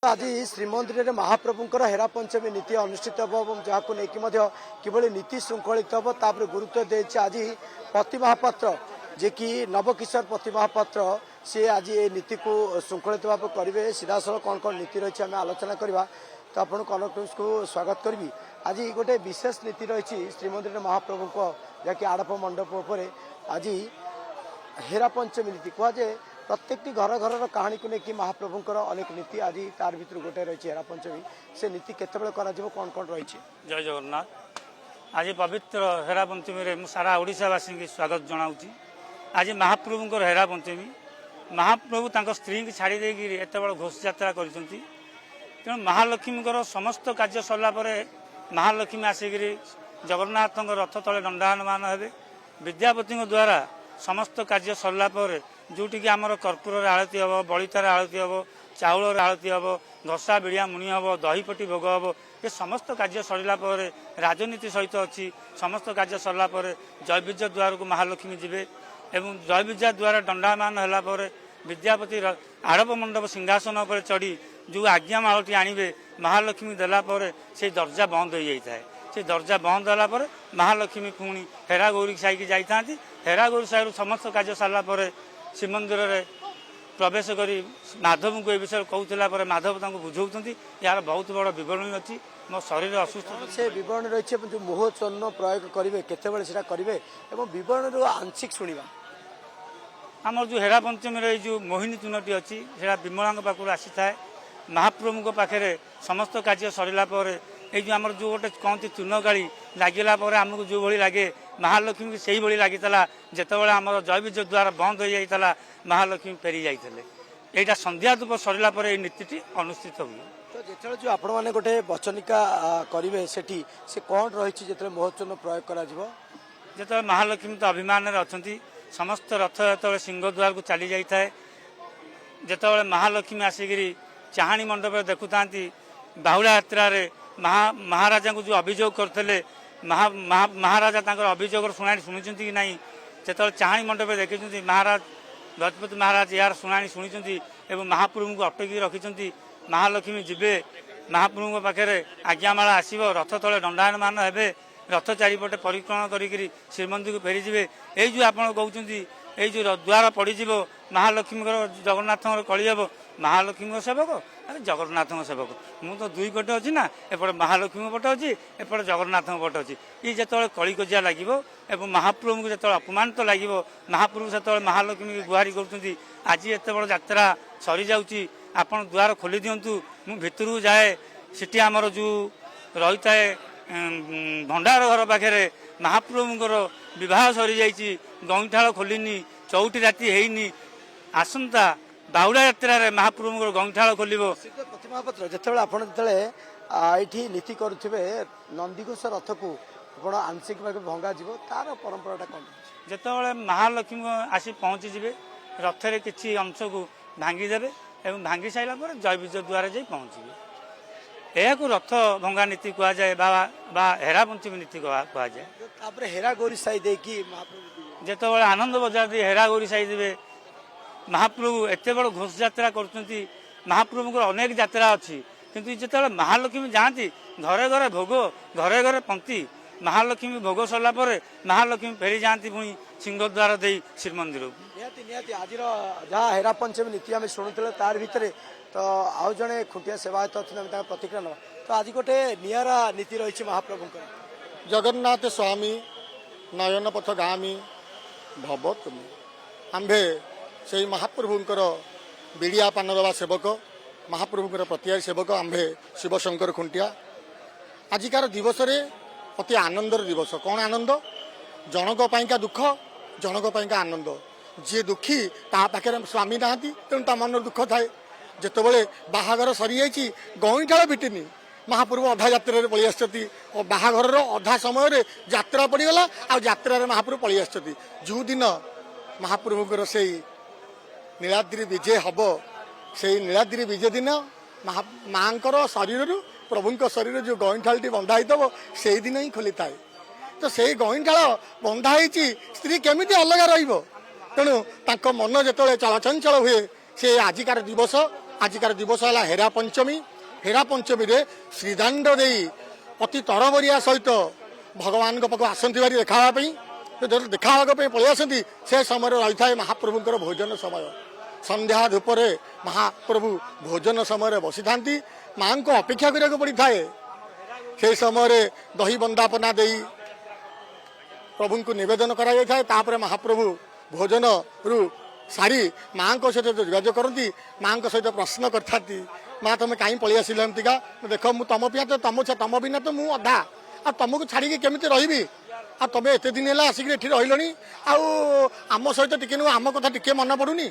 आज श्रीमंदिर में महाप्रभुंर हेरा पंचमी नीति अनुष्ठित हम जहाँ नहीं कि नीति श्रृंखलित हम तापर गुरुत्व दे आज पति महापात्र जे कि नवकिशोर पति महापात्र सी आज ये नीति को श्रृंखलित भाव करेंगे सीधा साल कौन कौन नीति रही आम आलोचना करवा तो आपको कनक न्यूज को स्वागत करी। आज गोटे विशेष नीति रही श्रीमंदिर महाप्रभु को जहाँकि आड़प मंडप पर आज हेरा पंचमी नीति कहुए प्रत्येक घर घर कहानी को लेकिन महाप्रभुंर अनेक नीति आज तार भर गोटे रही हेरा पंचमी से नीति केतबेले कौन कौन रही। जय जगन्नाथ। आज पवित्र हेरा पंचमी में सारा ओडिशावासी की स्वागत जनाऊँगी। आज महाप्रभुंर हेरा पंचमी महाप्रभु तांको स्त्री की छाड़ी देगी एत बड़ घोष यात्रा कर तेणु महालक्ष्मी समस्त कार्य सरला महालक्ष्मी आसिक जगन्नाथ रथ तले दंडायमान हे विद्यापति द्वारा समस्त कार्य सरला जोटि कि आमर कर्पूर आलती हम बलितार आलती हम चाउल आलती हम घसा बिड़िया मुनि हम दहीपटी भोग हम ये समस्त कार्य सरला राजनीति सहित अच्छी समस्त कार्य सरला जय विजय द्वार को महालक्ष्मी जीवे एवं जय विजय द्वारा दंडायमान है विद्यापति आड़प मंडप सिंहासन पर चढ़ी जो आज्ञा मालटी आणवे महालक्ष्मी देलापर से दर्जा बंद हो जाता है। से दर्जा बंद होगा महालक्ष्मी पुणी हेरा गौरी साई की जाता हेरा गौरी साई समस्त कार्य सारा श्रीमंदिर में प्रवेश कर माधव को ए विषय कहूला माधव बुझाऊँ यार बहुत बड़ विवरणी अच्छी मो शरीर असुस्थ से विवरणी रही जो मोह चन्न प्रयोग करेंगे केतबेले से करेंगे विवरणी आंशिक शुणा आमर जो हेरा पंचमी रही जो मोहिनी चूनटी अच्छी से विमला पाखु आसी था महाप्रभु पाखे समस्त कार्य सरला ये जो आमर जो गोटे कहती चून गाड़ी लगिला आमको जो भाई लगे महालक्ष्मी की सही भाई लगी जितेबाला आमर जय विजय द्वारा बंद हो जाता महालक्ष्मी फेरी जाते यहाँ संध्या धूप सरला नीति अनुष्ठित हुए। तो जो आपण मैंने गोटे वचनिका करेंगे से कौन रही जो मोहचूर्ण प्रयोग कर महालक्ष्मी तो अभिमान अच्छा समस्त रथ जो सिंहद्वार को चली जाए जिते महालक्ष्मी आसिक चाहाणी मंडप देखुता बाहुड़ा यात्रा महाराजा को जो अभियोग करते महाराजा अभियोग शुणी शुणी कि ना जो चाहाणी मंडप देखी महाराज गजपति महाराज यार शुणी शुणी महाप्रभु को अटकी रखी महालक्ष्मी जीवे महाप्रभु पाखे आज्ञामाला आसव रथ तले दंडायमान हे रथ चारिपटे परिक्रमा करी श्रीमंदिर को फेरी जाए यही जो आप कहते यही जो द्वार पड़ज महालक्ष्मी जगन्नाथ कली हम महालक्ष्मी सेवक अरे जगन्नाथ सेवक मु तो दुई पटे अच्छी ना एपटे महालक्ष्मी पटे अच्छी एपटे जगन्नाथ पटे अच्छी ये जो कलिकजिया लगे महाप्रभु को जो अपमानित लगे महाप्रभु से महालक्ष्मी की गुहारी कर आज एत बड़ यात्रा सरी जाऊँगी आपड़ द्वार खोली दिंतु मु भितर जाए सीटी आमर जो रही है भंडार घर पाखे महाप्रभुंर विवाह सरी जाइए गईठाल खोलनी चौटी राति हैनी आसंता बाहुड़ा यात्रा महाप्रभुंर गईठाल खोल प्रतिमापत्र जो आपठी नीति करुवे नंदीघोष रथ को आंशिक भाव भंगा तार परंपरा कौन जो महालक्ष्मी आसी पहुँचीजे रथरे किसी अंश को भांगीदेवे और भांगी सारा जय विजय द्वारा जा पहुँचे यह रथ भंगा नीति कह जाए हेरा पंचमी नीति कह जाए हेरा गौरी साई जो आनंद बजार दे हेरा गौरी साई देवे महाप्रभु एत बड़ घोष यात्रा कर महाप्रभु को अनेक यात्रा अच्छी किंतु जो महालक्ष्मी जाती घरे घरे भोग घरे घरे पंक्ति महालक्ष्मी भोग सरला महालक्ष्मी फेरी जाती पुणी सिंहद्वार दे श्रीमंदिर आज जहाँ हेरा पंचमी नीति आम शुणुले तार भितर तो आउ जड़े खुंटिया सेवायत अच्छा प्रतिक्रिया ना तो आज गोटे निरा नीति रही महाप्रभु जगन्नाथ स्वामी नयन पथ गामी भव तुम आंभे से महाप्रभुंर बिड़िया पान दवा सेवक महाप्रभुंर प्रतिहारी सेवक आंभे शिवशंकर खुंटिया आजिकार दिवस अति आनंदर दिवस कौन आनंद जनक पाइका दुख जनक पाइका आनंद जी दुखी ता पाखे स्वामी ना तेणु ता मन दुख थाए जितेबाला बाहागर सरी जाइए गईठाल फिटिनी महाप्रभु अधा यात्रा पलि आसती बाहागर अधा समय यात्रा पड़गला आ यात्रा महाप्रभु पलि आसती जो दिन महाप्रभुंर से नीलाद्री विजय हम से नीलाद्री विजय दिन माँ शरीर प्रभु शरीर जो गईठाल बंधा होता से दिन ही खोली थाए तो से गईठाल बंधा स्त्री केमी अलग रही तेणु मन जो चलचंचल हुए से आजिकार दिवस आजिकार दिवस है हेरा पंचमी। हेरा पंचमी रे श्रीदाण्ड दे अति तरबरिया सहित भगवान पाक आसती बारी देखा देखा पलि आसती से समय रही है महाप्रभुंर भोजन समय। संध्या धूपरे महाप्रभु भोजन समय बसी था माँ को अपेक्षा करने पड़ी थाए। से समय दही बंदापना दे प्रभु को निवेदन करापर महाप्रभु भोजन रु सारी माँ को सहित जोगाजोग करती माँ को सहित प्रश्न करती माँ तुम कहीं पलि आसिल एमतीका देख मुझ तुम पिया तो तुम बिना तो मुझे अधा आ तुमको छाड़ी केमी रही आ तुम एत दिन है आसिक रही आम सहित टी आम कथा टी मन पड़ूनी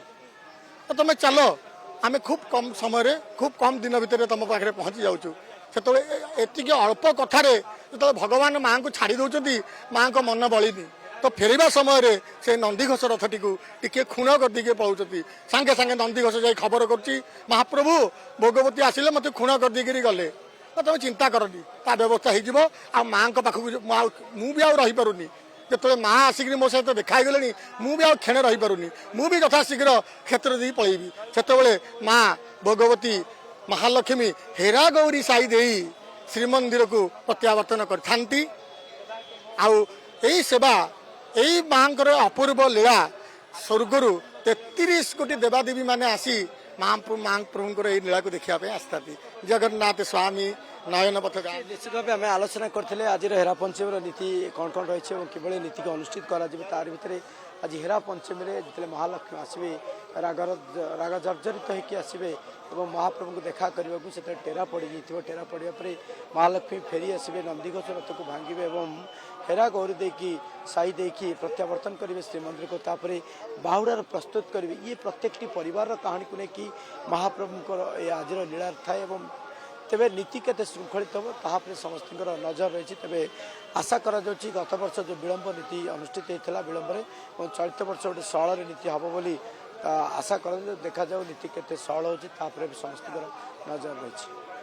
तो तुम चल आम खूब कम समय खूब कम दिन भितर तुम पाखे पहुँची जाऊँ से एतिक अल्प कथार जो भगवान माँ को छाड़ी दौरान माँ को मन बलिनी तो फेरवा समय से नंदीघोष रथटी को टिके खुण करदे पलाउं सांगे सांगे नंदीघोष जा खबर कर महाप्रभु भोगवती आसिले मत खुण करदे गले तो तुम चिंता करनी ता व्यवस्था हो माँ पाखक मुझे आईपारूनी जो माँ आसिक मो सहित देखा गले मुझे क्षण रहीपारूनी मुझे यथाशीघ्र क्षेत्र दे पलैबी से माँ भोगवती महालक्ष्मी हेरा गौरी साई दे श्रीमंदिर को प्रत्यावर्तन करथांती। सेवा यही माँ अपूर्व लीला स्वर्गरु 33 कोटी देवादेवी माने आसी माँ प्रभुंर यही लीला को देखा आसता जगन्नाथ स्वामी नयन पथ गाँव। निश्चित भाव आम आलोचना करते आज हेरा पंचमी नीति कौन कौन रही है किभली नीति को अनुष्ठित तार भितर आज हेरा पंचमी जो महालक्ष्मी आसवे राग जर्जरित होकर आसवे और महाप्रभु को देखा करने को टेरा पड़ जाइए टेरा पड़ा पर महालक्ष्मी फेरी आसवे नंदीघोष रथ को भांगे और हेरा गौरी देकी साई देकी प्रत्यावर्तन करेंगे श्रीमंदिर को तापर बाहुड़ार प्रस्तुत करेंगे ये प्रत्येक परिवार कहानी को लेकिन महाप्रभुंर आज लीला थाए तेरे नीति केते श्रृंखलित हम तापर समस्त नजर रही तेरे आशा करा गत वर्ष जो विलंब नीति अनुष्ठित होता विलंब और चलित वर्ष गोटे सहल नीति हम बोली आशा कर देखा जाऊ नीति केते सहल हो समस्त नजर रही।